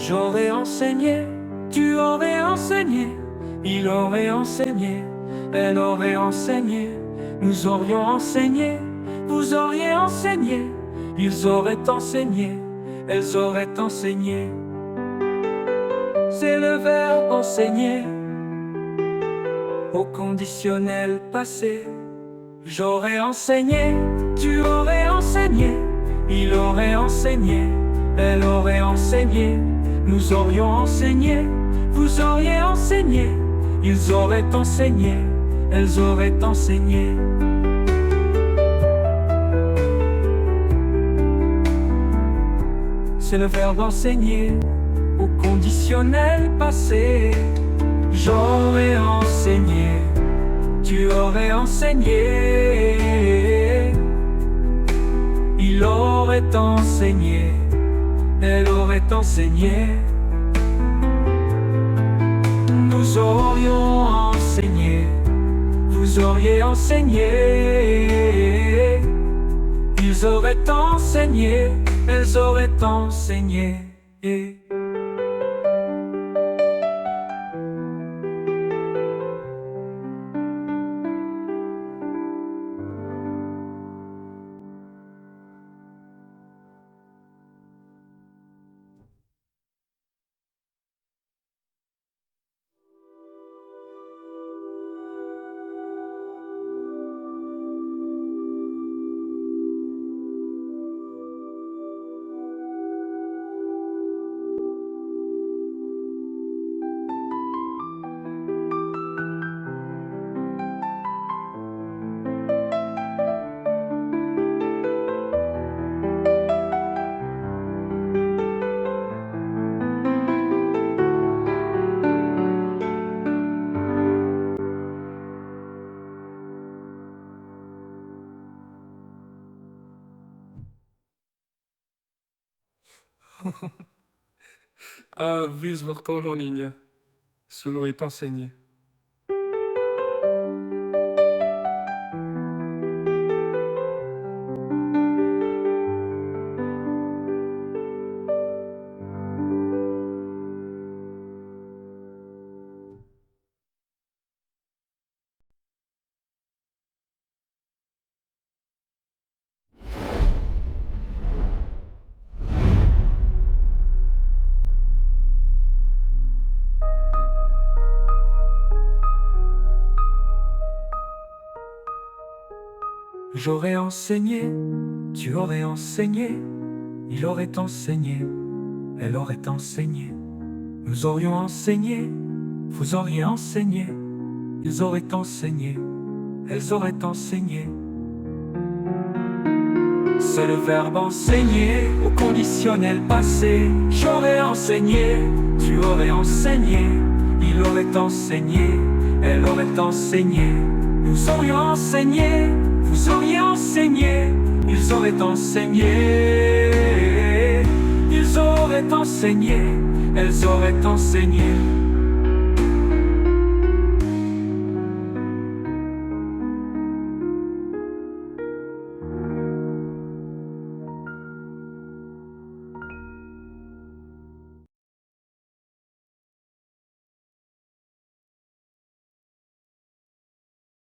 J'aurais enseigné, tu aurais enseigné, il aurait enseigné, elle aurait enseigné, nous aurions enseigné, vous auriez enseigné, ils auraient enseigné, elles auraient enseigné. C'est le verbe enseigner au conditionnel passé. J'aurais enseigné, tu aurais enseigné, il aurait enseigné, elle aurait enseigné, nous aurions enseigné, vous auriez enseigné, ils auraient enseigné, elles auraient enseigné. C'est le verbe enseigner au conditionnel passé. J'aurais enseigné, tu aurais enseigné, il aurait enseigné, elle aurait enseigné, nous aurions enseigné, vous auriez enseigné, ils auraient enseigné, elles auraient enseigné. Ah, vise retourne en ligne. Selon est enseigné. J'aurais enseigné, tu aurais enseigné, il aurait enseigné, elle aurait enseigné, nous aurions enseigné, vous auriez enseigné, ils auraient enseigné, elles auraient enseigné. C'est le verbe enseigner au conditionnel passé. J'aurais enseigné, tu aurais enseigné, il aurait enseigné, elle aurait enseigné, nous aurions enseigné, vous auriez enseigné, ils auraient enseigné, ils auraient enseigné, elles auraient enseigné.